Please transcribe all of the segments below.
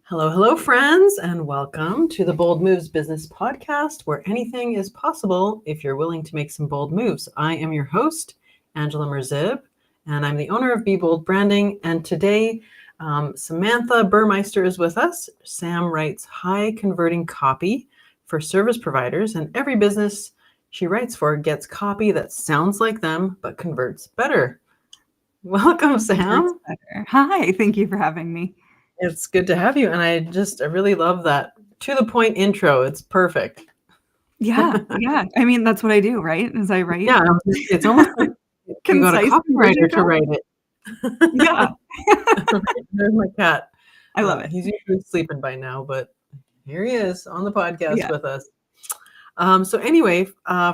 Hello, hello, friends, and welcome to the Bold Moves Business Podcast, where anything is possible if you're willing to make some bold moves. I am your host, Angela Merzib, and I'm the owner of Be Bold Branding. And today, Samantha Burmeister is with us. Sam writes high converting copy for service providers, and every business she writes for gets copy that sounds like them but converts better. Welcome, Sam. Hi, thank you for having me. It's good to have you. And I really love that to the point intro. It's perfect. Yeah. I mean, that's what I do, right? Is I write. Yeah, it's almost like you got a copywriter to write it. Yeah. There's my cat. I love it. He's usually sleeping by now, but here he is on the podcast with us. So anyway,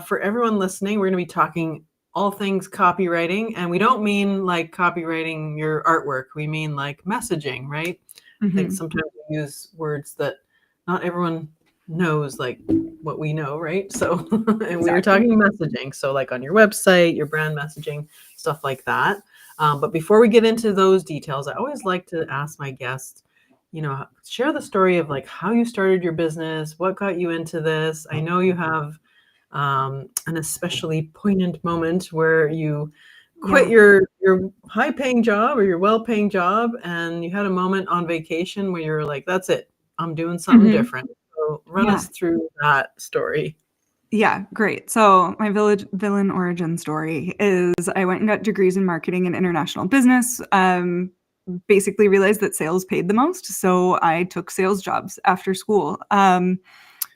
for everyone listening, we're going to be talking all things copywriting. And we don't mean like copywriting your artwork. We mean like messaging, right? I think sometimes we use words that not everyone knows, like what we know, right? So, and we were talking messaging. So like on your website, your brand messaging, stuff like that. But before we get into those details, I always like to ask my guests, share the story of like how you started your business, what got you into this. I know you have an especially poignant moment where you quit your high-paying job or your well-paying job, and you had a moment on vacation where you're like, that's it, I'm doing something different. So run us through that story. Yeah, great. So my villain origin story is I went and got degrees in marketing and international business. Basically realized that sales paid the most, so I took sales jobs after school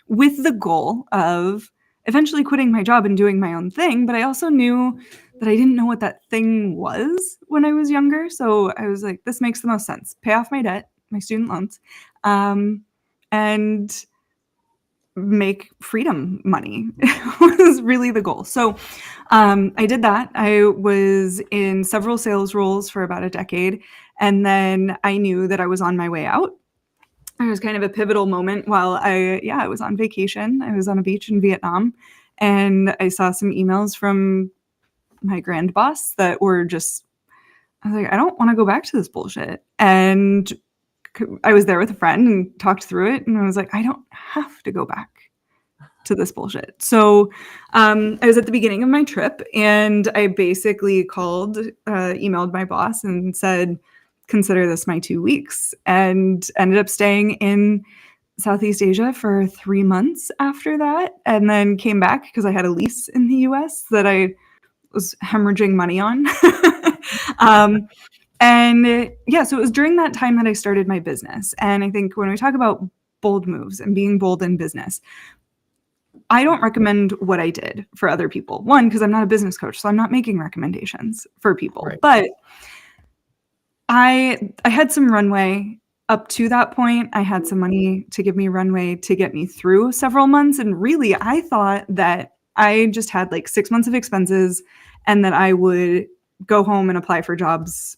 with the goal of eventually quitting my job and doing my own thing. But I also knew that I didn't know what that thing was when I was younger. So I was like, this makes the most sense. Pay off my debt, my student loans, and make freedom money was really the goal. So I did that. I was in several sales roles for about a decade. And then I knew that I was on my way out. It was kind of a pivotal moment while I was on vacation. I was on a beach in Vietnam, and I saw some emails from my grand boss that were just, I was like, I don't want to go back to this bullshit. And I was there with a friend and talked through it. And I was like, I don't have to go back to this bullshit. So I was at the beginning of my trip, and I basically emailed my boss and said, consider this my 2 weeks, and ended up staying in Southeast Asia for 3 months after that, and then came back because I had a lease in the US that I was hemorrhaging money on. So it was during that time that I started my business. And I think when we talk about bold moves and being bold in business, I don't recommend what I did for other people. One, because I'm not a business coach, so I'm not making recommendations for people. Right. But I had some runway up to that point. I had some money to give me runway to get me through several months. And really, I thought that I just had like 6 months of expenses and that I would go home and apply for jobs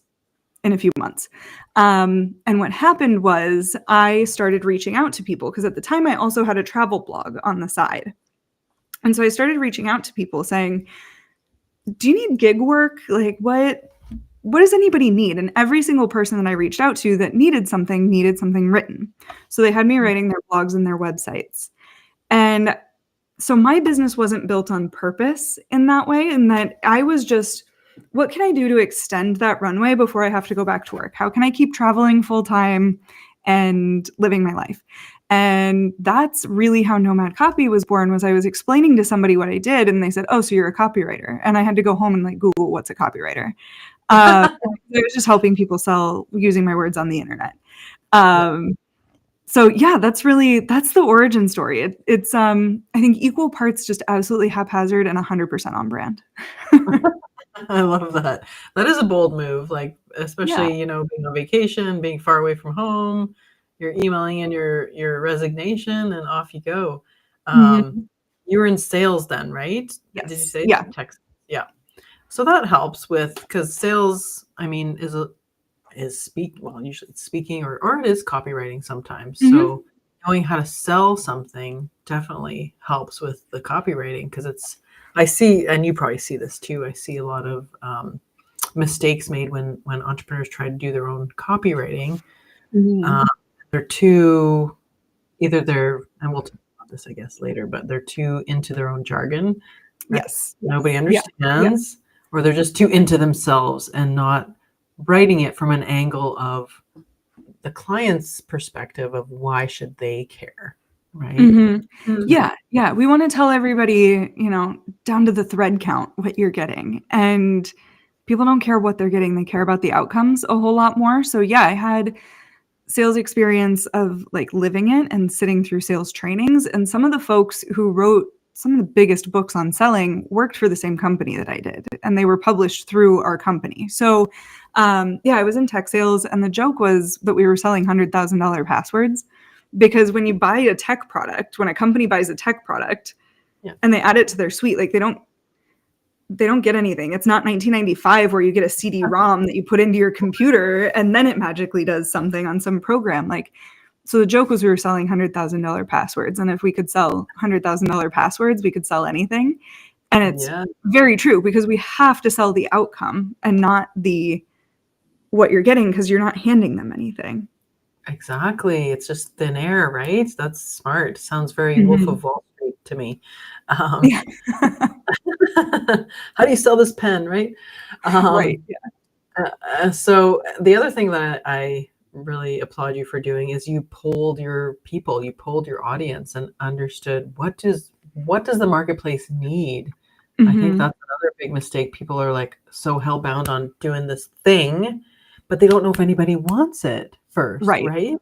in a few months. And what happened was I started reaching out to people, because at the time I also had a travel blog on the side. And so I started reaching out to people saying, do you need gig work? Like, what does anybody need? And every single person that I reached out to that needed something written. So they had me writing their blogs and their websites. And so my business wasn't built on purpose in that way, in that I was just, what can I do to extend that runway before I have to go back to work? How can I keep traveling full time and living my life? And that's really how Nomad Copy was born. Was I was explaining to somebody what I did, and they said, oh, so you're a copywriter. And I had to go home and like Google what's a copywriter. I was just helping people sell using my words on the internet. So yeah, that's the origin story. It's I think equal parts just absolutely haphazard and 100% on brand. I love that. That is a bold move, like especially, being on vacation, being far away from home, you're emailing in your resignation and off you go. You were in sales then, right? Yes. Did you say? Yeah. Texas. Yeah. So that helps because sales, I mean, usually it's speaking or it is copywriting sometimes. So knowing how to sell something definitely helps with the copywriting, because I see, and you probably see this too, I see a lot of mistakes made when entrepreneurs try to do their own copywriting. too, either they're, and we'll talk about this, I guess, later, but they're too into their own jargon that Yes. nobody Yeah. understands, or they're just too into themselves and not writing it from an angle of the client's perspective of why should they care, right? Mm-hmm. Yeah. We want to tell everybody, down to the thread count what you're getting. And people don't care what they're getting. They care about the outcomes a whole lot more. So yeah, I had sales experience of like living it and sitting through sales trainings. And some of the folks who wrote some of the biggest books on selling worked for the same company that I did, and they were published through our company. So I was in tech sales, and the joke was that we were selling $100,000 passwords, because when you buy a tech product, when a company buys a tech product and they add it to their suite, like they don't get anything. It's not 1995 where you get a CD-ROM that you put into your computer and then it magically does something on some program. So the joke was we were selling $100,000 passwords, and if we could sell $100,000 passwords, we could sell anything. And it's very true, because we have to sell the outcome and not what you're getting, because you're not handing them anything. Exactly. It's just thin air, right? That's smart. Sounds very Wolf of Wall Street to me. How do you sell this pen, right? Right. Yeah. So the other thing that I really applaud you for doing is you polled your people, you polled your audience, and understood what does the marketplace need. I think that's another big mistake. People are like so hellbound on doing this thing, but they don't know if anybody wants it first, right?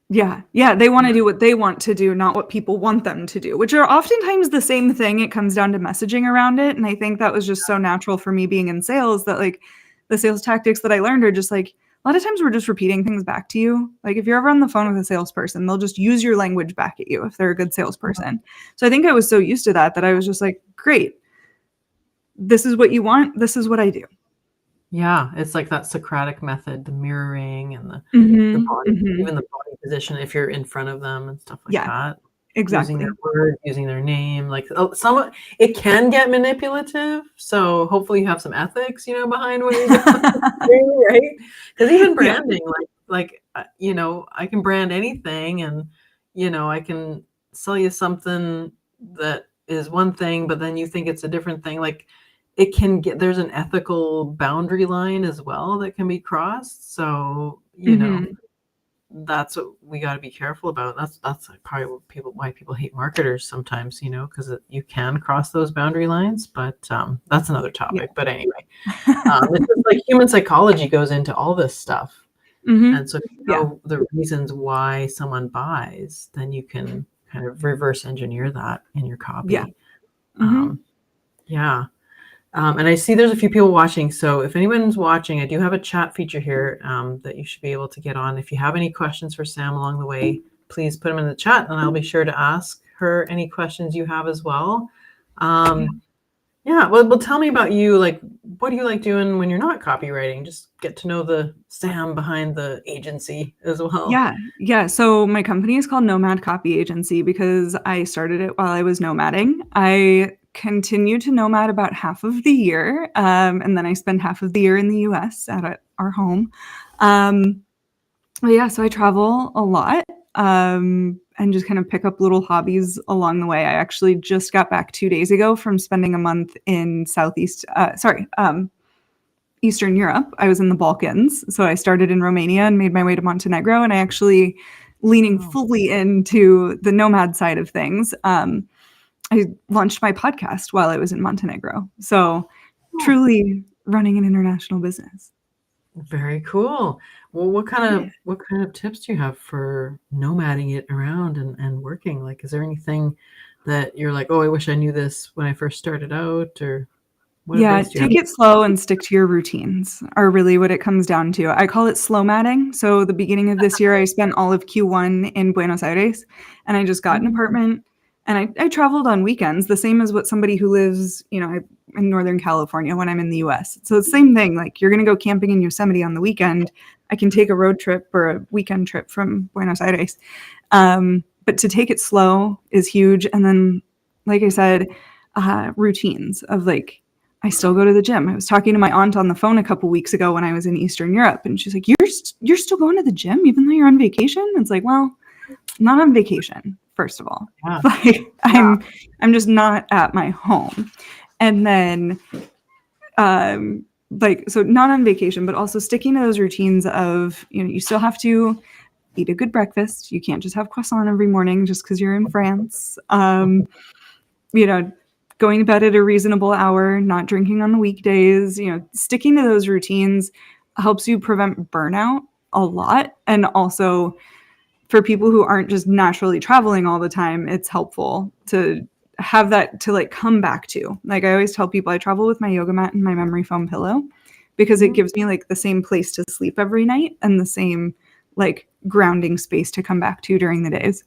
Yeah. They want to do what they want to do, not what people want them to do, which are oftentimes the same thing. It comes down to messaging around it. And I think that was just so natural for me being in sales, that like the sales tactics that I learned are just like, a lot of times we're just repeating things back to you. Like if you're ever on the phone with a salesperson, they'll just use your language back at you if they're a good salesperson. So I think I was so used to that I was just like, great, this is what you want. This is what I do. Yeah, it's like that Socratic method, the mirroring and the body, even the body position if you're in front of them and stuff like that. Exactly. Using their word, using thetheir name, like it can get manipulative. So hopefully you have some ethics, behind what you're doing, right? Because even branding, I can brand anything, and I can sell you something that is one thing, but then you think it's a different thing. Like it can there's an ethical boundary line as well that can be crossed. So that's what we got to be careful about. That's probably why people hate marketers sometimes, because you can cross those boundary lines. But that's another topic. But anyway, it's just like human psychology goes into all this stuff, and so if you know the reasons why someone buys, then you can kind of reverse engineer that in your copy. And I see there's a few people watching. So if anyone's watching, I do have a chat feature here that you should be able to get on. If you have any questions for Sam along the way, please put them in the chat, and I'll be sure to ask her any questions you have as well. Well, tell me about you. Like, what do you like doing when you're not copywriting? Just get to know the Sam behind the agency as well. Yeah. So my company is called Nomad Copy Agency because I started it while I was nomading. I continue to nomad about half of the year, and then I spend half of the year in the US at our home. So I travel a lot, and just kind of pick up little hobbies along the way. I actually just got back 2 days ago from spending a month in Eastern Europe. I was in the Balkans. So I started in Romania and made my way to Montenegro, and I actually, leaning fully into the nomad side of things, I launched my podcast while I was in Montenegro. So truly running an international business. Very cool. Well, what kind of tips do you have for nomading it around and working? Like, is there anything that you're like, oh, I wish I knew this when I first started out, or what advice do you take it slow and stick to your routines are really what it comes down to. I call it slow matting. So the beginning of this year, I spent all of Q1 in Buenos Aires, and I just got an apartment, and I traveled on weekends, the same as what somebody who lives, in Northern California when I'm in the US. So it's the same thing. Like, you're going to go camping in Yosemite on the weekend. I can take a road trip or a weekend trip from Buenos Aires. But to take it slow is huge. And then, like I said, routines of like, I still go to the gym. I was talking to my aunt on the phone a couple weeks ago when I was in Eastern Europe, and she's like, you're still going to the gym even though you're on vacation? It's like, well, I'm not on vacation, first of all. Yeah. Like I'm just not at my home. And then like, so not on vacation, but also sticking to those routines of, you know, you still have to eat a good breakfast. You can't just have croissant every morning just because you're in France. You know, going to bed at a reasonable hour, not drinking on the weekdays, you know, sticking to those routines helps you prevent burnout a lot. And also for people who aren't just naturally traveling all the time, it's helpful to have that to like come back to. Like I always tell people I travel with my yoga mat and my memory foam pillow because it gives me like the same place to sleep every night and the same like grounding space to come back to during the days.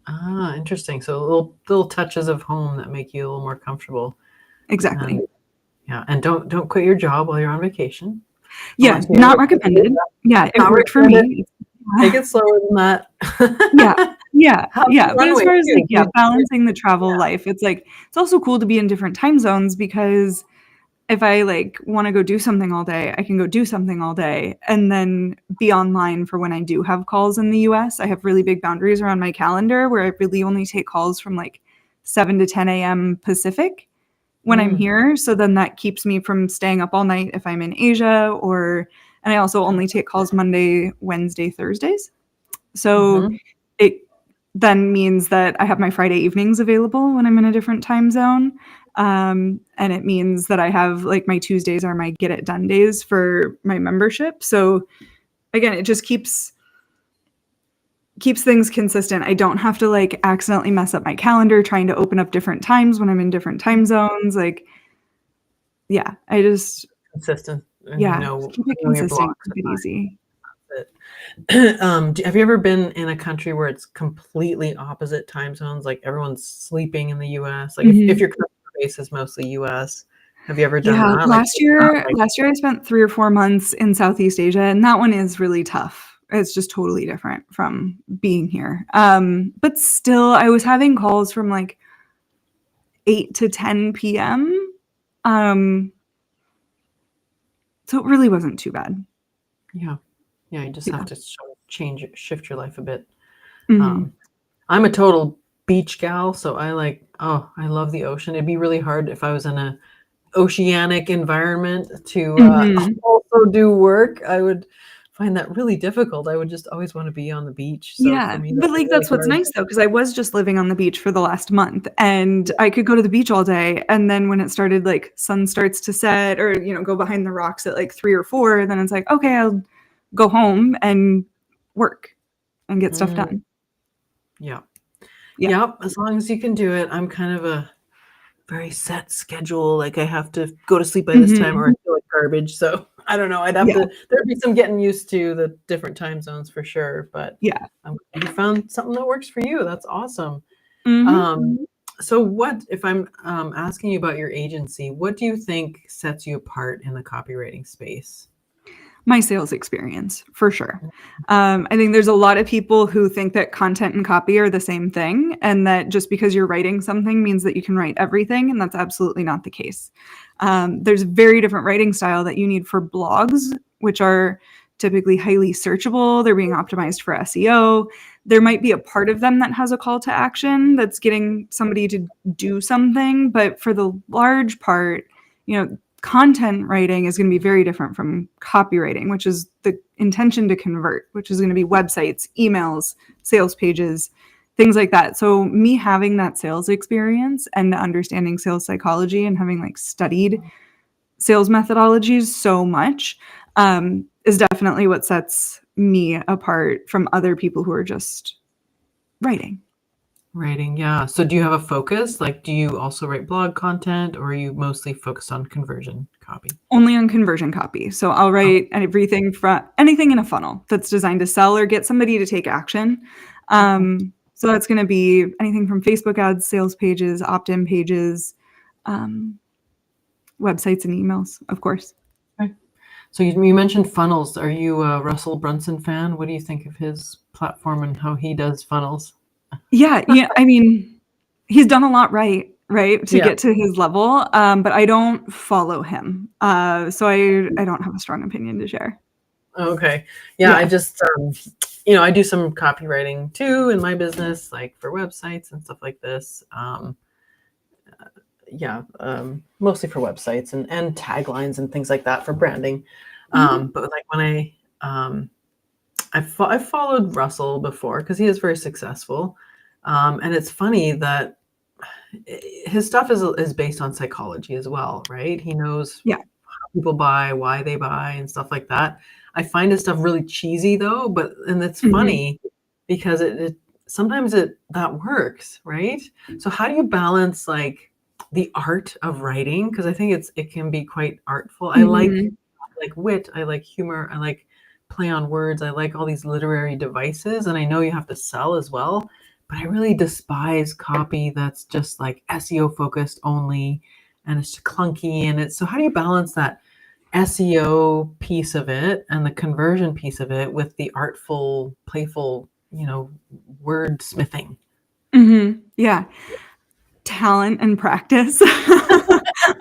Ah, interesting. So little touches of home that make you a little more comfortable. Exactly. And, yeah, and don't quit your job while you're on vacation. Yeah, not recommended. Yeah, it worked for me. Take it slower than that. Yeah. But as far as like, balancing the travel life, it's like, it's also cool to be in different time zones because if I like want to go do something all day, I can go do something all day and then be online for when I do have calls in the US. I have really big boundaries around my calendar where I really only take calls from like 7 to 10 a.m. Pacific when I'm here. So then that keeps me from staying up all night if I'm in Asia and I also only take calls Monday, Wednesday, Thursdays. So it then means that I have my Friday evenings available when I'm in a different time zone. And it means that I have like my Tuesdays are my get it done days for my membership. So again, it just keeps things consistent. I don't have to like accidentally mess up my calendar trying to open up different times when I'm in different time zones. Like, yeah, I just consistent. Yeah, keep it consistent, keep it easy. Have you ever been in a country where it's completely opposite time zones? Like everyone's sleeping in the US. Like if your customer base is mostly US, have you ever done that? Last year I spent 3 or 4 months in Southeast Asia, and that one is really tough. It's just totally different from being here. But still, I was having calls from like 8 to 10 p.m. So it really wasn't too bad. Yeah, you just have to shift your life a bit. Mm-hmm. I'm a total beach gal, so I love the ocean. It'd be really hard if I was in a oceanic environment to also do work. I would find that really difficult. I would just always want to be on the beach. So for me, but like that's what's nice though, because I was just living on the beach for the last month, and I could go to the beach all day, and then when it started like sun starts to set, or go behind the rocks at like 3 or 4, then it's like, okay, I'll go home and work and get stuff done. Yeah. As long as you can do it. I'm kind of a very set schedule. Like I have to go to sleep by this time or I feel like garbage. So I don't know. There'd be some getting used to the different time zones for sure. But you found something that works for you. That's awesome. So what, if I'm asking you about your agency, what do you think sets you apart in the copywriting space? My sales experience, for sure. I think there's a lot of people who think that content and copy are the same thing, and that just because you're writing something means that you can write everything, and that's absolutely not the case. There's a very different writing style that you need for blogs, which are typically highly searchable. They're being optimized for SEO. There might be a part of them that has a call to action that's getting somebody to do something, but for the large part, content writing is going to be very different from copywriting, which is the intention to convert, which is going to be websites, emails, sales pages, things like that. So me having that sales experience and understanding sales psychology and having like studied sales methodologies so much is definitely what sets me apart from other people who are just writing. Yeah. So do you have a focus? Like, do you also write blog content, or are you mostly focused on conversion copy? Only on conversion copy. So I'll write everything from anything in a funnel that's designed to sell or get somebody to take action. So that's going to be anything from Facebook ads, sales pages, opt-in pages, websites and emails, of course. Okay. So you mentioned funnels. Are you a Russell Brunson fan? What do you think of his platform and how he does funnels? Yeah. I mean, he's done a lot right. right, to get to his level. But I don't follow him. So I don't have a strong opinion to share. Okay. Yeah. I just, I do some copywriting too in my business, like for websites and stuff like this. Mostly for websites and taglines and things like that for branding. But like when I've followed Russell before because he is very successful. And it's funny that his stuff is based on psychology as well, right? He knows how people buy, why they buy, and stuff like that. I find his stuff really cheesy though, and it's funny because it sometimes that works, right? So how do you balance like the art of writing? Because I think it can be quite artful. I like wit, I like humor, I like play on words, I like all these literary devices, and I know you have to sell as well. But I really despise copy that's just like SEO focused only and it's clunky. So how do you balance that SEO piece of it and the conversion piece of it with the artful, playful, wordsmithing? Yeah. Talent and practice.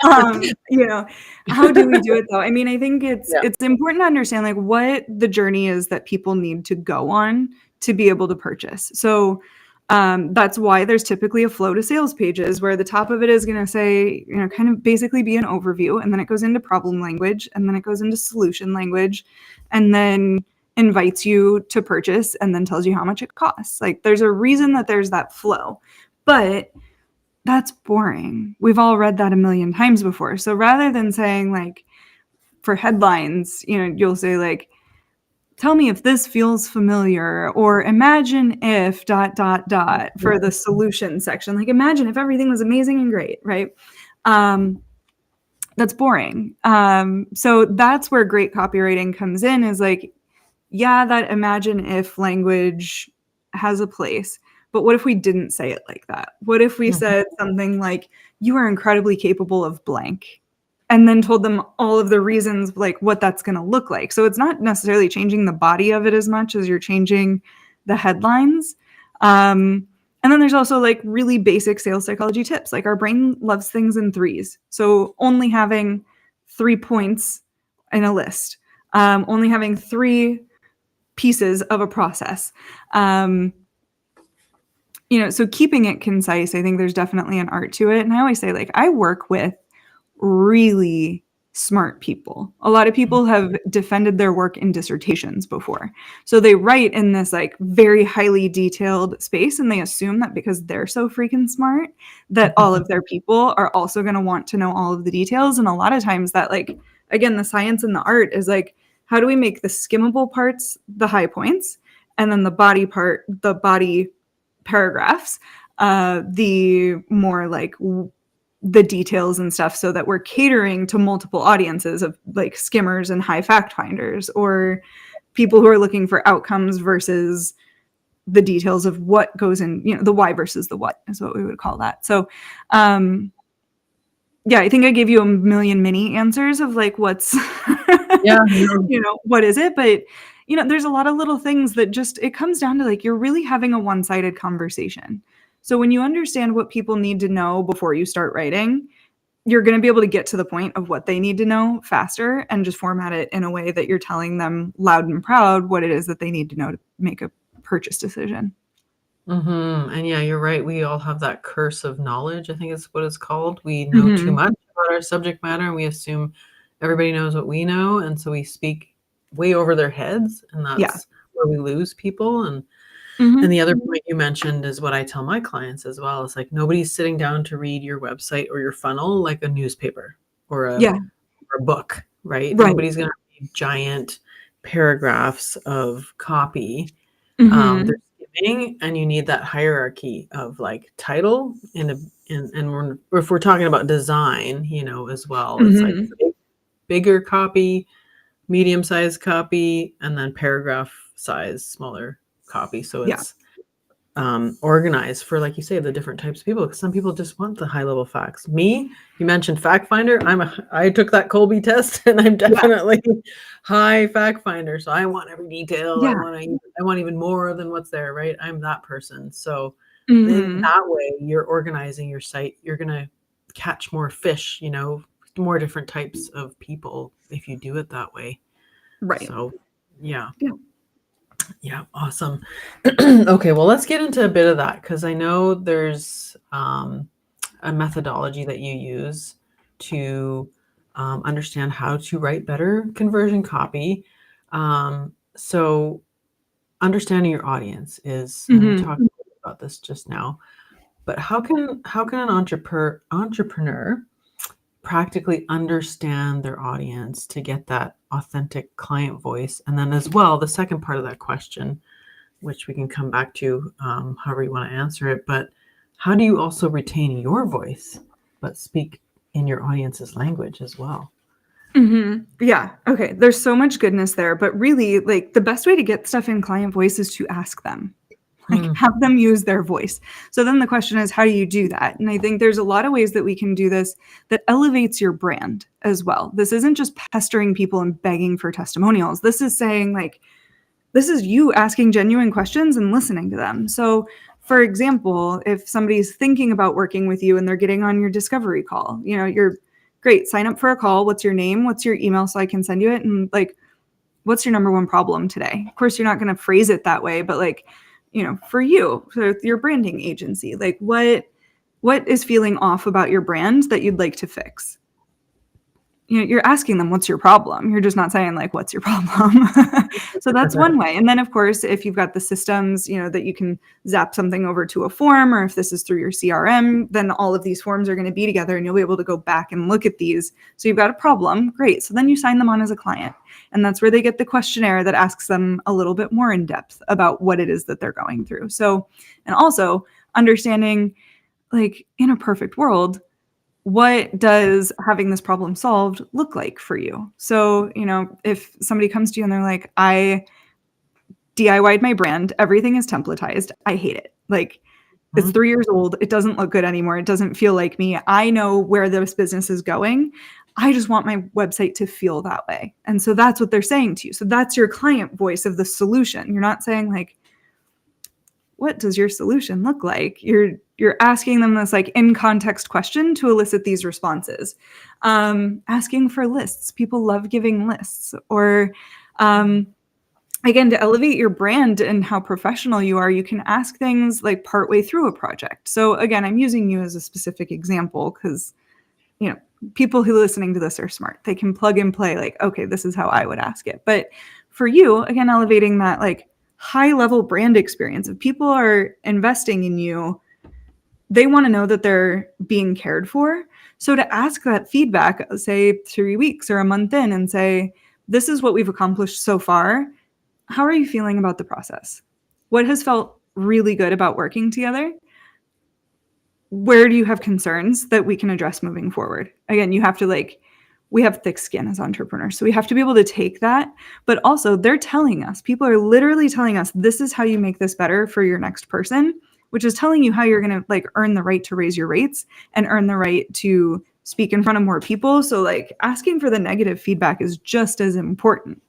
How do we do it though? I mean, I think it's important to understand like what the journey is that people need to go on to be able to purchase. So that's why there's typically a flow to sales pages where the top of it is going to say, kind of basically be an overview, and then it goes into problem language, and then it goes into solution language, and then invites you to purchase, and then tells you how much it costs. Like there's a reason that there's that flow, but that's boring. We've all read that a million times before. So rather than saying like for headlines, you'll say like, tell me if this feels familiar, or imagine if ... for the solution section. Like imagine if everything was amazing and great, right? That's boring. So that's where great copywriting comes in, is like, that imagine if language has a place. But what if we didn't say it like that? What if we said something like, you are incredibly capable of blank, and then told them all of the reasons, like what that's going to look like? So it's not necessarily changing the body of it as much as you're changing the headlines. And then there's also like really basic sales psychology tips. Like our brain loves things in threes. So only having 3 points in a list, only having 3 pieces of a process. So keeping it concise, I think there's definitely an art to it. And I always say, like, I work with really smart people. A lot of people have defended their work in dissertations before. So they write in this like very highly detailed space, and they assume that because they're so freaking smart that all of their people are also going to want to know all of the details. And a lot of times that, like, again, the science and the art is like, how do we make the skimmable parts the high points, and then the body paragraphs, the more like the details and stuff, so that we're catering to multiple audiences of like skimmers and high fact finders, or people who are looking for outcomes versus the details of what goes in, the why versus the what is what we would call that. So I think I gave you a million mini answers of like what's what is it, but there's a lot of little things that just, it comes down to like, you're really having a one-sided conversation. So when you understand what people need to know before you start writing, you're going to be able to get to the point of what they need to know faster, and just format it in a way that you're telling them loud and proud what it is that they need to know to make a purchase decision. And yeah, you're right. We all have that curse of knowledge, I think is what it's called. We know too much about our subject matter, and we assume everybody knows what we know. And so we speak way over their heads, and that's where we lose people. And the other point you mentioned is what I tell my clients as well. It's like, nobody's sitting down to read your website or your funnel like a newspaper or a book, right? Nobody's going to read giant paragraphs of copy. They're skimming, and you need that hierarchy of like title and if we're talking about design, as well, it's like bigger copy, medium-sized copy, and then paragraph size, smaller copy. So it's organized for, like you say, the different types of people, because some people just want the high-level facts. Me, you mentioned fact finder. I took that Colby test, and I'm definitely high fact finder. So I want every detail. I want even more than what's there, right? I'm that person. So In that way, you're organizing your site. You're going to catch more fish, more different types of people if you do it that way. Right. So, yeah. Yeah, awesome. Okay, well, let's get into a bit of that because I know there's a methodology that you use to understand how to write better conversion copy. So, understanding your audience is, and we talked about this just now, but how can an entrepreneur practically understand their audience to get that authentic client voice? And then as well, the second part of that question, which we can come back to however you want to answer it, but how do you also retain your voice but speak in your audience's language as well? Yeah. Okay. There's so much goodness there, but really, like, the best way to get stuff in client voice is to ask them, like, have them use their voice. So then the question is, how do you do that? And I think there's a lot of ways that we can do this that elevates your brand as well. This isn't just pestering people and begging for testimonials. This is saying, like, this is you asking genuine questions and listening to them. So, for example, if somebody's thinking about working with you and they're getting on your discovery call, you're great, sign up for a call. What's your name? What's your email so I can send you it? And, like, what's your number one problem today? Of course, you're not going to phrase it that way, but, like, for you, for your branding agency, like, what is feeling off about your brand that you'd like to fix? You're asking them, what's your problem? You're just not saying, like, what's your problem? So that's one way. And then, of course, if you've got the systems, that you can zap something over to a form, or if this is through your CRM, then all of these forms are going to be together and you'll be able to go back and look at these. So you've got a problem. Great. So then you sign them on as a client. And that's where they get the questionnaire that asks them a little bit more in depth about what it is that they're going through. So, and also understanding, like, in a perfect world, what does having this problem solved look like for you? So, if somebody comes to you and they're like, I DIY'd my brand, everything is templatized, I hate it. Like, it's 3 years old, it doesn't look good anymore, it doesn't feel like me, I know where this business is going, I just want my website to feel that way. And so that's what they're saying to you. So that's your client voice of the solution. You're not saying, like, what does your solution look like? You're asking them this, like, in context question to elicit these responses. Asking for lists. People love giving lists. Or again, to elevate your brand and how professional you are, you can ask things like partway through a project. So again, I'm using you as a specific example because, people who are listening to this are smart. They can plug and play, like, okay, this is how I would ask it. But for you, again, elevating that, like, high level brand experience. If people are investing in you, they want to know that they're being cared for. So to ask that feedback, say 3 weeks or a month in, and say, this is what we've accomplished so far. How are you feeling about the process? What has felt really good about working together? Where do you have concerns that we can address moving forward? Again, you have to, we have thick skin as entrepreneurs. So we have to be able to take that, but also they're telling us, people are literally telling us, this is how you make this better for your next person, which is telling you how you're going to, like, earn the right to raise your rates and earn the right to speak in front of more people. So, like, asking for the negative feedback is just as important.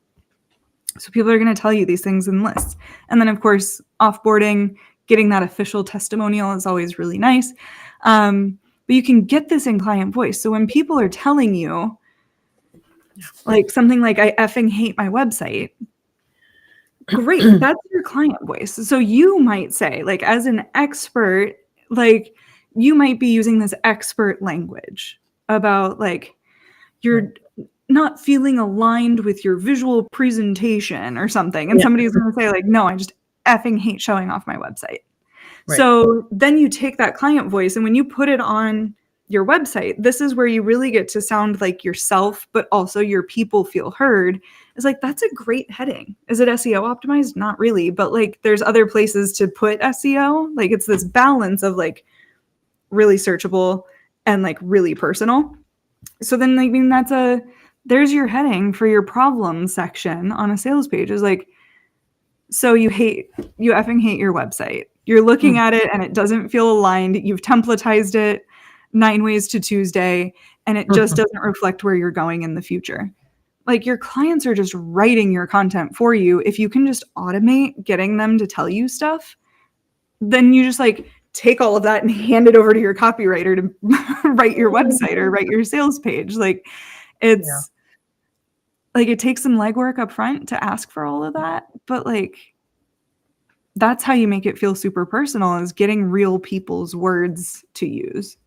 So people are going to tell you these things in lists. And then, of course, offboarding, getting that official testimonial is always really nice. But you can get this in client voice. So when people are telling you, like, something like, I effing hate my website, great, that's your client voice. So you might say, like, as an expert, like, you might be using this expert language about, like, you're not feeling aligned with your visual presentation or something. And somebody's going to say, like, no, I just effing hate showing off my website. Right. So then you take that client voice, and when you put it on your website, this is where you really get to sound like yourself, but also your people feel heard. It's like, that's a great heading. Is it SEO optimized? Not really, but, like, there's other places to put SEO. Like, it's this balance of, like, really searchable and, like, really personal. So then, I mean, there's your heading for your problem section on a sales page. Is like, so you effing hate your website. You're looking at it and it doesn't feel aligned. You've templatized it 9 ways to Tuesday, and it just doesn't reflect where you're going in the future. Like, your clients are just writing your content for you. If you can just automate getting them to tell you stuff, then you just, like, take all of that and hand it over to your copywriter to write your website or write your sales page. Like it's like it takes some legwork up front to ask for all of that, but like that's how you make it feel super personal, is getting real people's words to use.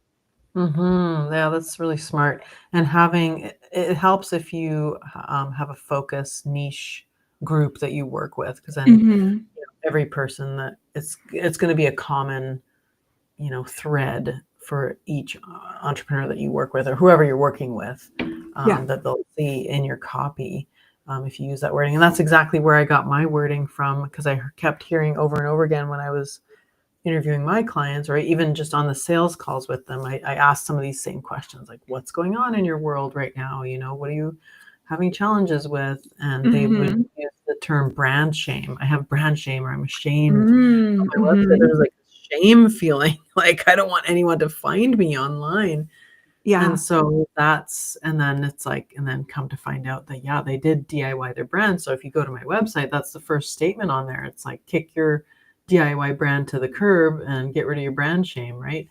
Yeah, that's really smart. And having it helps if you have a focus niche group that you work with, because then every person that it's going to be a common thread for each entrepreneur that you work with or whoever you're working with, that they'll see in your copy if you use that wording. And that's exactly where I got my wording from, because I kept hearing over and over again when I was interviewing my clients, or even just on the sales calls with them, I asked some of these same questions, like, what's going on in your world right now? What are you having challenges with? And they would use the term brand shame. I have brand shame, or I'm ashamed of my website. There's like a shame feeling, like I don't want anyone to find me online. Yeah. And so and then come to find out that, they did DIY their brand. So if you go to my website, that's the first statement on there. It's like, kick your DIY brand to the curb and get rid of your brand shame, right?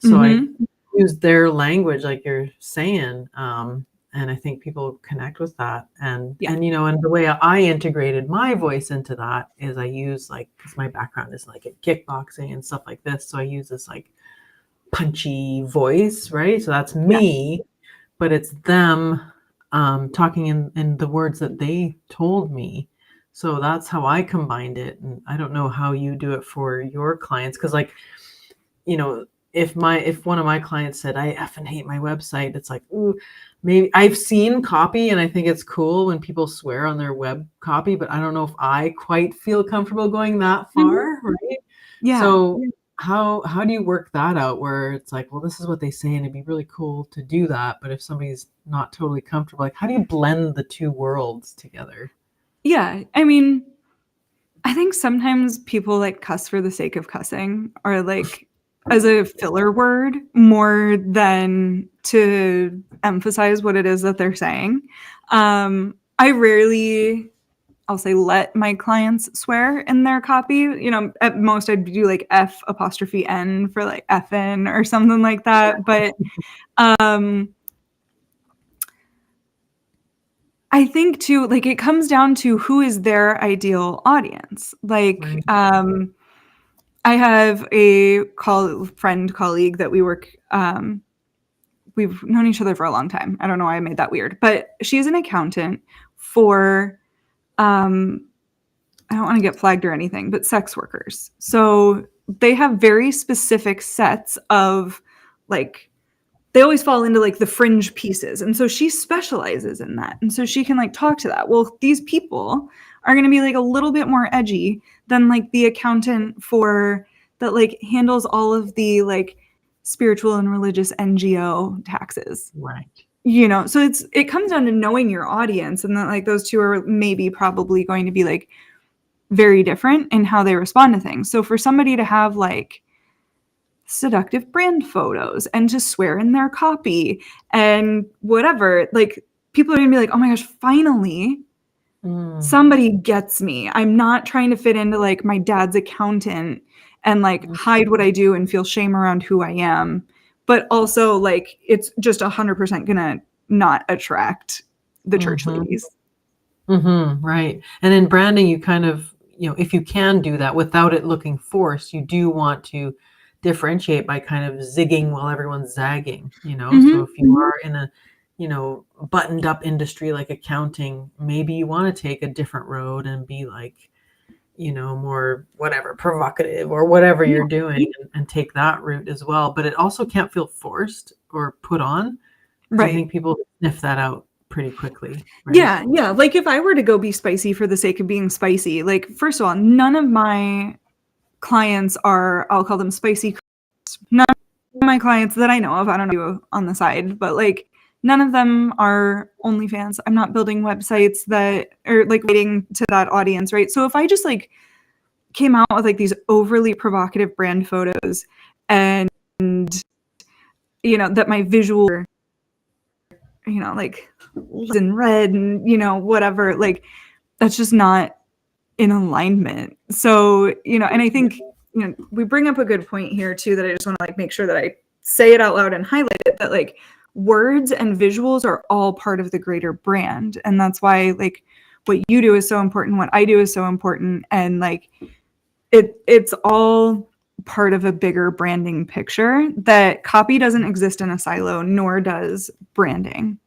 So I use their language, like you're saying, and I think people connect with that. And and the way I integrated my voice into that is I use, like, because my background is like in kickboxing and stuff like this, so I use this like punchy voice, right? So that's me, but it's them talking in the words that they told me. So that's how I combined it. And I don't know how you do it for your clients. Cause like, if one of my clients said, I effing hate my website, it's like, ooh, maybe I've seen copy and I think it's cool when people swear on their web copy, but I don't know if I quite feel comfortable going that far. Right. Yeah. So how do you work that out, where it's like, well, this is what they say and it'd be really cool to do that, but if somebody's not totally comfortable, like, how do you blend the two worlds together? Yeah, I mean, I think sometimes people like cuss for the sake of cussing, or like as a filler word, more than to emphasize what it is that they're saying. I rarely, I'll say, let my clients swear in their copy. At most I'd do like F''N for like effin' or something like that. But I think too, like, it comes down to who is their ideal audience. Like, I have a friend colleague that we work, we've known each other for a long time. I don't know why I made that weird, but she's an accountant for, I don't want to get flagged or anything, but sex workers. So they have very specific sets of, like, they always fall into like the fringe pieces. And so she specializes in that. And so she can like talk to that. Well, these people are going to be like a little bit more edgy than like the accountant for that like handles all of the like spiritual and religious NGO taxes. Right. So it comes down to knowing your audience, and that like those two are maybe probably going to be like very different in how they respond to things. So for somebody to have like seductive brand photos and to swear in their copy and whatever, like, people are gonna be like, oh my gosh, finally somebody gets me. I'm not trying to fit into like my dad's accountant and like hide what I do and feel shame around who I am, but also like it's just 100% gonna not attract the church ladies. Right. And in branding, you kind of, if you can do that without it looking forced, you do want to differentiate by kind of zigging while everyone's zagging, So if you are in a, buttoned up industry like accounting, maybe you want to take a different road and be like, more whatever, provocative or whatever you're doing, and take that route as well. But it also can't feel forced or put on. Right. I think people sniff that out pretty quickly. Right? Yeah. Like if I were to go be spicy for the sake of being spicy, like, first of all, none of my clients are, I'll call them spicy. None of my clients that I know of, I don't know on the side, but like none of them are OnlyFans. I'm not building websites that are like waiting to that audience, right? So if I just like came out with like these overly provocative brand photos and that my visual, like in red and whatever, like that's just not in alignment. So and I think we bring up a good point here too, that I just want to like make sure that I say it out loud and highlight it, that like words and visuals are all part of the greater brand. And that's why like what you do is so important, what I do is so important. And like it's all part of a bigger branding picture, that copy doesn't exist in a silo, nor does branding.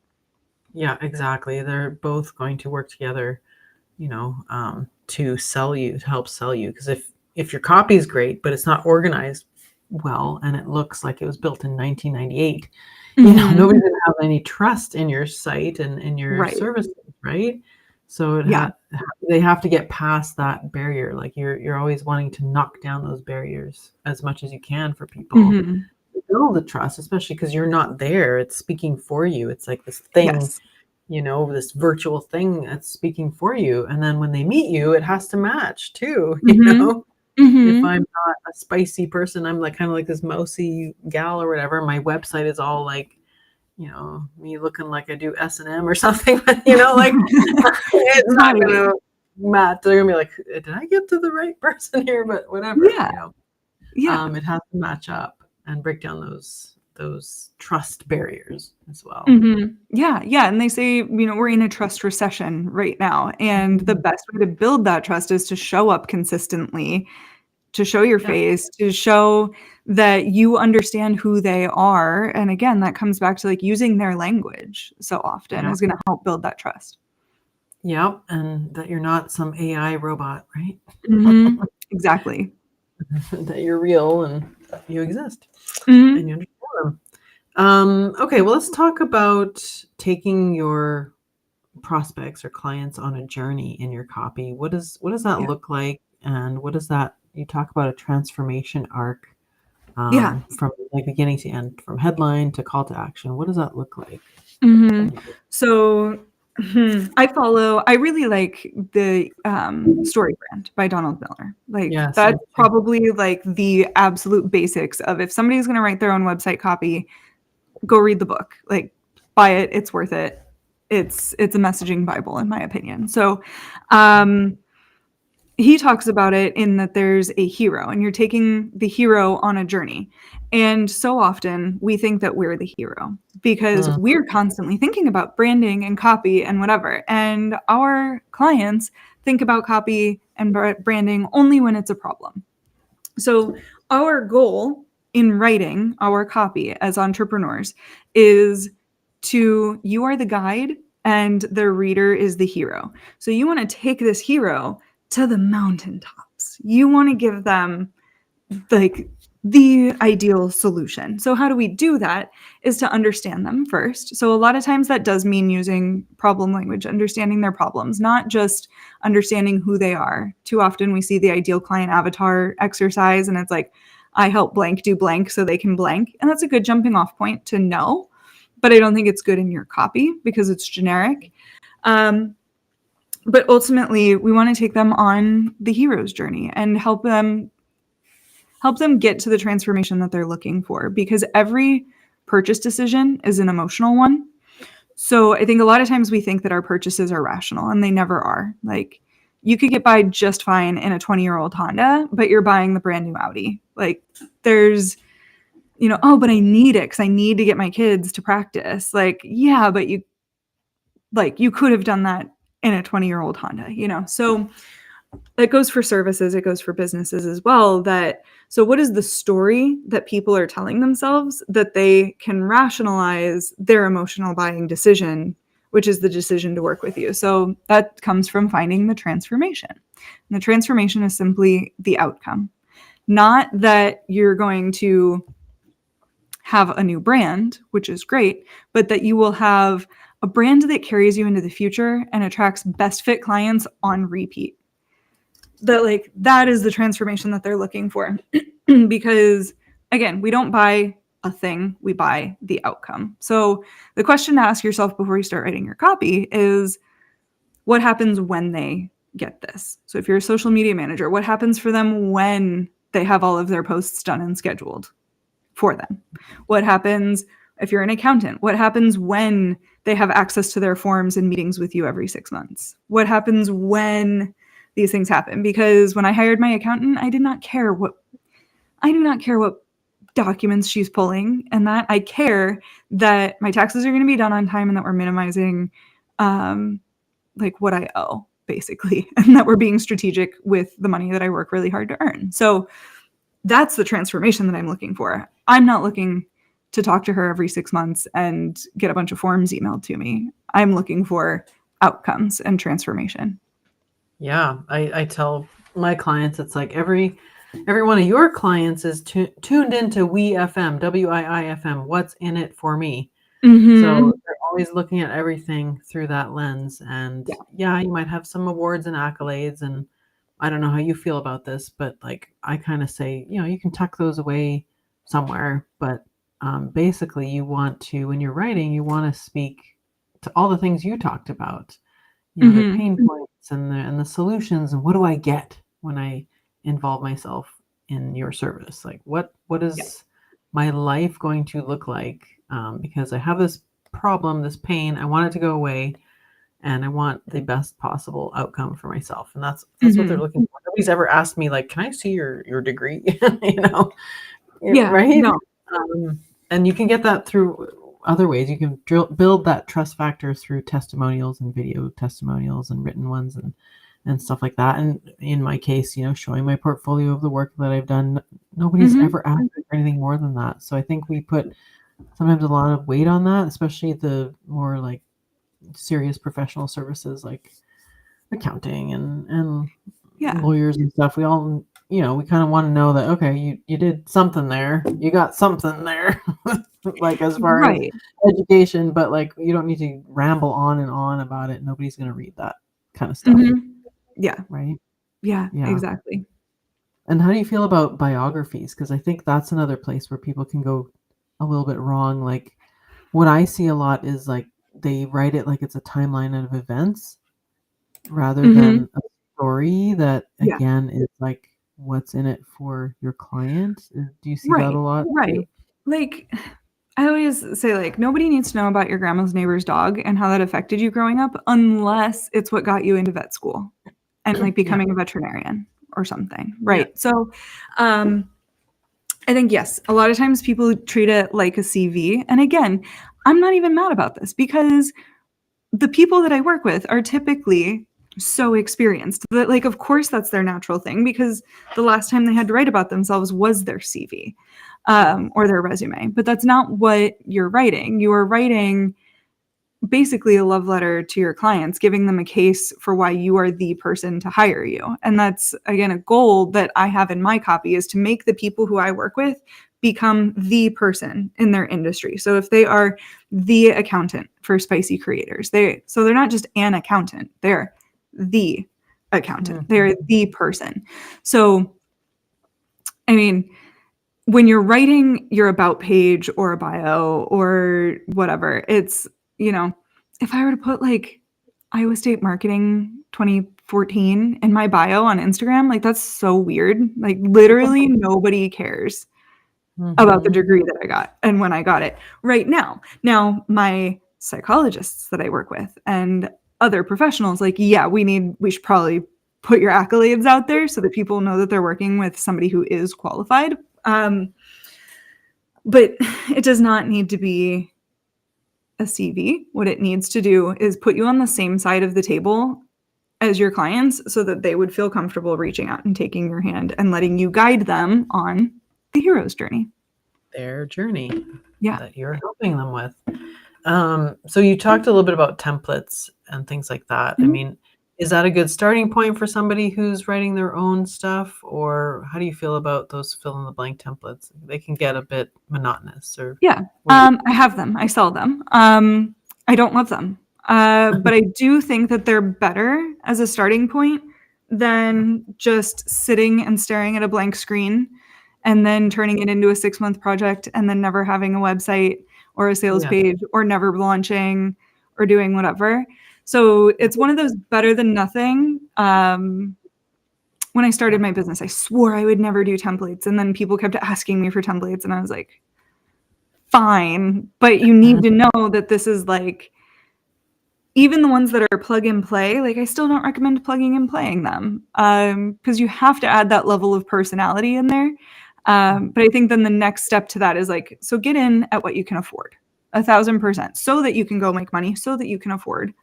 Yeah, exactly. They're both going to work together, to sell you, to help sell you. Because if your copy is great, but it's not organized well, and it looks like it was built in 1998, nobody's going to have any trust in your site and in your services, right? So they have to get past that barrier. Like you're always wanting to knock down those barriers as much as you can for people to build the trust, especially because you're not there. It's speaking for you. It's like this thing, this virtual thing that's speaking for you. And then when they meet you, it has to match too, If I'm not a spicy person, I'm like kind of like this mousy gal or whatever. My website is all like, me looking like I do S&M or something, like it's not gonna match. They're gonna be like, did I get to the right person here? But whatever, it has to match up and break down those trust barriers as well. And they say, we're in a trust recession right now, and the best way to build that trust is to show up consistently, to show your face, to show that you understand who they are. And again, that comes back to like using their language so often is going to help build that trust. Yeah. And that you're not some AI robot, right? Exactly. That you're real and you exist and you understand them. Okay. Well, let's talk about taking your prospects or clients on a journey in your copy. What does that look like? And what is that? You talk about a transformation arc. From like beginning to end, from headline to call to action. What does that look like? So I really like the Story Brand by Donald Miller. Like that's probably like the absolute basics of, if somebody's going to write their own website copy, go read the book, like buy it. It's worth it. It's a messaging Bible in my opinion. So, he talks about it in that there's a hero and you're taking the hero on a journey. And so often we think that we're the hero because we're constantly thinking about branding and copy and whatever. And our clients think about copy and branding only when it's a problem. So our goal in writing our copy as entrepreneurs is you are the guide and the reader is the hero. So you want to take this hero to the mountaintops. You want to give them like the ideal solution. So how do we do that is to understand them first. So a lot of times that does mean using problem language, understanding their problems, not just understanding who they are. Too often we see the ideal client avatar exercise and it's like, I help blank do blank so they can blank. And that's a good jumping off point to know, but I don't think it's good in your copy because it's generic. But ultimately, we want to take them on the hero's journey and help them get to the transformation that they're looking for, because every purchase decision is an emotional one. So I think a lot of times we think that our purchases are rational, and they never are. Like, you could get by just fine in a 20-year-old Honda, but you're buying the brand new Audi. Like, there's, but I need it because I need to get my kids to practice. Like, yeah, but you could have done that in a 20-year-old Honda, So it goes for services, it goes for businesses as well. So what is the story that people are telling themselves that they can rationalize their emotional buying decision, which is the decision to work with you? So that comes from finding the transformation. And the transformation is simply the outcome. Not that you're going to have a new brand, which is great, but that you will have a brand that carries you into the future and attracts best fit clients on repeat. That is the transformation that they're looking for. Because again, we don't buy a thing, we buy the outcome. So the question to ask yourself before you start writing your copy is, what happens when they get this? So if you're a social media manager, what happens for them when they have all of their posts done and scheduled for them? What happens if you're an accountant? What happens when they have access to their forms and meetings with you every 6 months? What happens when these things happen? Because when I hired my accountant, I did not care what I do not care what documents she's pulling, and that I care that my taxes are going to be done on time and that we're minimizing like what I owe, basically, and that we're being strategic with the money that I work really hard to earn. So that's the transformation that I'm looking for. I'm not looking to talk to her every 6 months and get a bunch of forms emailed to me. I'm looking for outcomes and transformation. Yeah, I tell my clients, it's like every one of your clients is tuned into WIIFM, WIIFM, what's in it for me. Mm-hmm. So they're always looking at everything through that lens. And yeah, you might have some awards and accolades, and I don't know how you feel about this, but like I kind of say, you can tuck those away somewhere. But basically, you want to, when you're writing, you want to speak to all the things you talked about, the pain points and the solutions, and what do I get when I involve myself in your service? Like, what is my life going to look like? Because I have this problem, this pain, I want it to go away, and I want the best possible outcome for myself. And that's what they're looking for. Nobody's ever asked me, like, can I see your degree? Right? No. And you can get that through other ways. You can build that trust factor through testimonials and video testimonials and written ones and stuff like that. And in my case, showing my portfolio of the work that I've done. Nobody's ever asked for anything more than that. So I think we put sometimes a lot of weight on that, especially the more like serious professional services like accounting and lawyers and stuff. We all, we kind of want to know that, okay, you did something there. You got something there. Like as far as education, but like you don't need to ramble on and on about it. Nobody's going to read that kind of stuff. Yeah. Right. Yeah, exactly. And how do you feel about biographies? Because I think that's another place where people can go a little bit wrong. Like what I see a lot is like they write it like it's a timeline of events rather than a story that again is like what's in it for your client. Do you see that a lot? Right. Too? Like I always say, like, nobody needs to know about your grandma's neighbor's dog and how that affected you growing up unless it's what got you into vet school and like becoming a veterinarian or something. Right. Yeah. So I think, yes, a lot of times people treat it like a CV. And again, I'm not even mad about this because the people that I work with are typically so experienced that, like, of course, that's their natural thing because the last time they had to write about themselves was their CV or their resume. But that's not what you're writing. You are writing basically a love letter to your clients, giving them a case for why you are the person to hire you. And that's, again, a goal that I have in my copy is to make the people who I work with become the person in their industry. So if they are the accountant for Spicy Creators, they're not just an accountant, they're the accountant. They're the person. So, I mean, when you're writing your about page or a bio or whatever, it's, if I were to put like Iowa State Marketing 2014 in my bio on Instagram, like that's so weird. Like literally nobody cares about the degree that I got and when I got it right now. Now, my psychologists that I work with and other professionals, like, yeah, we should probably put your accolades out there so that people know that they're working with somebody who is qualified. But it does not need to be a CV. What it needs to do is put you on the same side of the table as your clients so that they would feel comfortable reaching out and taking your hand and letting you guide them on the hero's journey. Their journey that you're helping them with. So you talked a little bit about templates and things like that. I mean, is that a good starting point for somebody who's writing their own stuff? Or how do you feel about those fill in the blank templates? They can get a bit monotonous. Or I have them. I sell them. I don't love them. But I do think that they're better as a starting point than just sitting and staring at a blank screen and then turning it into a 6-month project and then never having a website or a sales page or never launching or doing whatever. So it's one of those better than nothing. When I started my business, I swore I would never do templates. And then people kept asking me for templates. And I was like, fine. But you need to know that this is like, even the ones that are plug and play, like I still don't recommend plugging and playing them because you have to add that level of personality in there. But I think then the next step to that is like, so get in at what you can afford, 1,000%, so that you can go make money, so that you can afford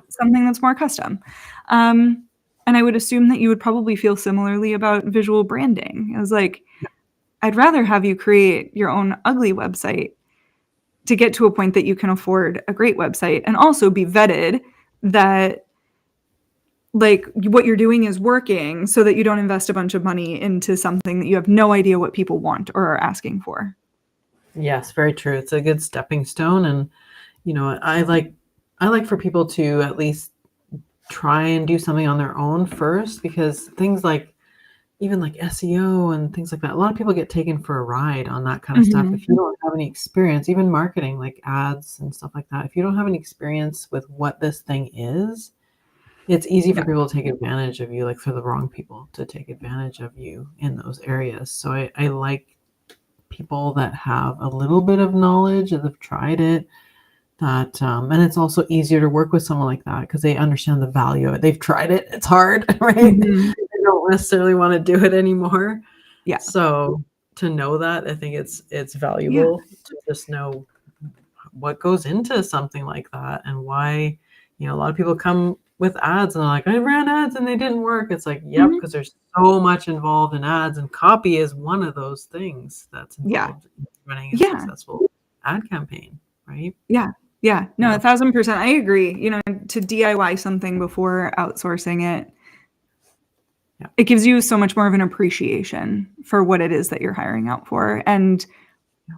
something that's more custom. And I would assume that you would probably feel similarly about visual branding. I was like, I'd rather have you create your own ugly website to get to a point that you can afford a great website, and also be vetted that like what you're doing is working, so that you don't invest a bunch of money into something that you have no idea what people want or are asking for. Yes, very true. It's a good stepping stone. And, I like for people to at least try and do something on their own first, because things like, even like SEO and things like that, a lot of people get taken for a ride on that kind of stuff. If you don't have any experience, even marketing, like ads and stuff like that, if you don't have any experience with what this thing is, it's easy for people to take advantage of you, like for the wrong people to take advantage of you in those areas. So I like people that have a little bit of knowledge, that have tried it, that and it's also easier to work with someone like that because they understand the value of it. They've tried it. It's hard, right? They don't necessarily want to do it anymore. Yeah. So to know that, I think it's valuable to just know what goes into something like that, and why, a lot of people come with ads and they're like, I ran ads and they didn't work. It's like, yep, because there's so much involved in ads, and copy is one of those things that's involved in running a successful ad campaign, right? Yeah. No, 1,000%. I agree. To DIY something before outsourcing it, it gives you so much more of an appreciation for what it is that you're hiring out for, and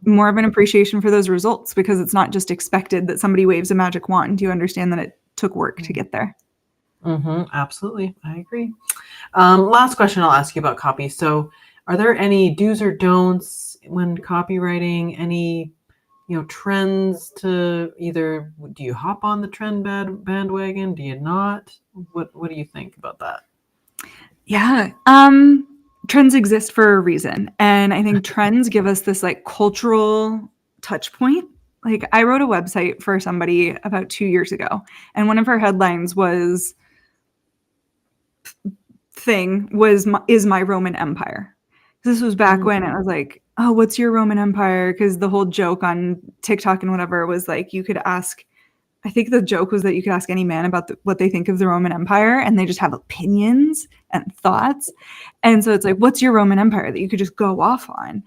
more of an appreciation for those results, because it's not just expected that somebody waves a magic wand. You understand that it took work to get there. Absolutely. I agree. Last question I'll ask you about copy. So are there any do's or don'ts when copywriting? Any trends to either, do you hop on the trend bandwagon? Do you not? What do you think about that? Yeah. Trends exist for a reason. And I think trends give us this like cultural touch point. Like I wrote a website for somebody about 2 years ago, and one of her headlines was is my Roman Empire. This was back when it was like, oh, what's your Roman Empire? Because the whole joke on TikTok and whatever was like, you could ask, I think the joke was that you could ask any man about what they think of the Roman Empire, and they just have opinions and thoughts. And so it's like, what's your Roman Empire, that you could just go off on?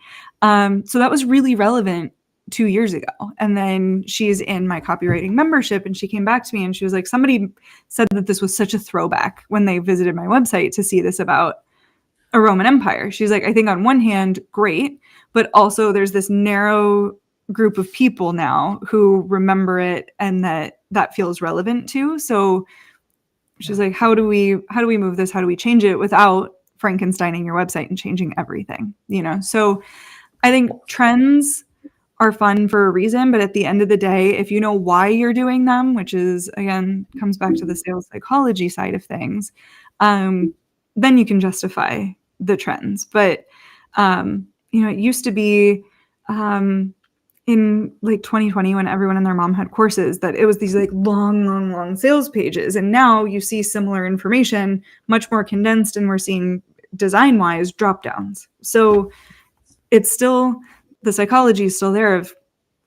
So that was really relevant 2 years ago. And then she's in my copywriting membership, and she came back to me and she was like, somebody said that this was such a throwback when they visited my website to see this about a Roman Empire. She's like, I think on one hand, great, but also there's this narrow group of people now who remember it and that feels relevant too. So she's like, how do we move this? How do we change it without Frankensteining your website and changing everything? So I think trends are fun for a reason, but at the end of the day, if you know why you're doing them, which is, again, comes back to the sales psychology side of things, then you can justify the trends. But it used to be in like 2020, when everyone and their mom had courses, that it was these like long sales pages, and now you see similar information much more condensed, and we're seeing design wise drop downs. So it's still, the psychology is still there of,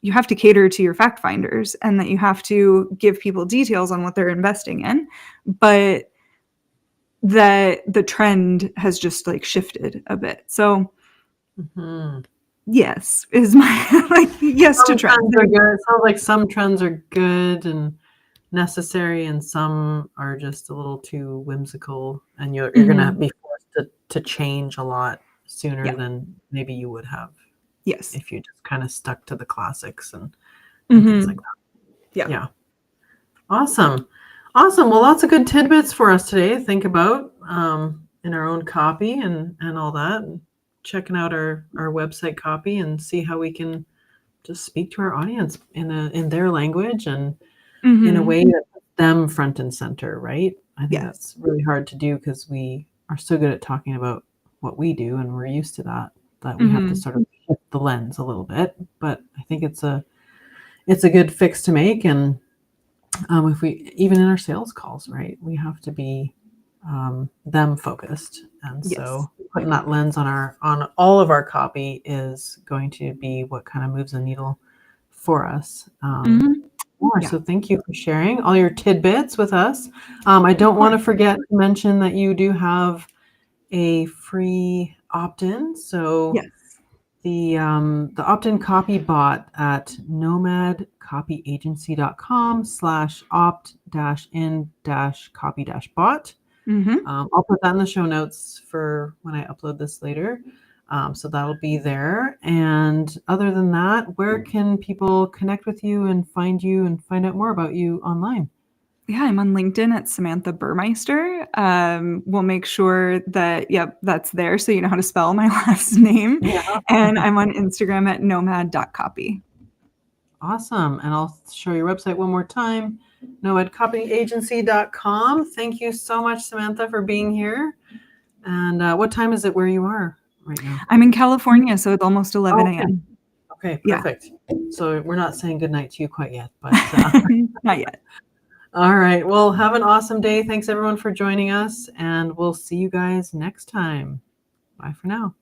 you have to cater to your fact finders, and that you have to give people details on what they're investing in, but that the trend has just like shifted a bit. So yes is my like yes to trends. Are good. It sounds like some trends are good and necessary, and some are just a little too whimsical, and you're going to be forced to change a lot sooner than maybe you would have. Yes. If you just kind of stuck to the classics and things like that. Yeah. Awesome. Well, lots of good tidbits for us today to think about in our own copy and all that. And checking out our website copy and see how we can just speak to our audience in their language and in a way that puts them front and center, right? I think that's really hard to do because we are so good at talking about what we do, and we're used to that we have to sort of shift the lens a little bit. But I think it's a good fix to make. And if we, even in our sales calls, right, we have to be them focused. And so putting that lens on all of our copy is going to be what kind of moves the needle for us. Yeah. So thank you for sharing all your tidbits with us. I don't want to forget to mention that you do have a free opt-in. So Yes. the opt-in copy bot at nomadcopyagency.com/opt-in-copy-bot. I'll put that in the show notes for when I upload this later. So that'll be there. And other than that, where can people connect with you and find out more about you online? Yeah, I'm on LinkedIn at Samantha Burmeister. We'll make sure that, that's there so you know how to spell my last name. Yeah. And I'm on Instagram at nomad.copy. Awesome. And I'll show your website one more time, nomadcopyagency.com. Thank you so much, Samantha, for being here. And what time is it where you are right now? I'm in California, so it's almost 11 a.m. Okay, perfect. Yeah. So we're not saying goodnight to you quite yet, but not yet. All right. Well, have an awesome day. Thanks everyone for joining us, and we'll see you guys next time. Bye for now.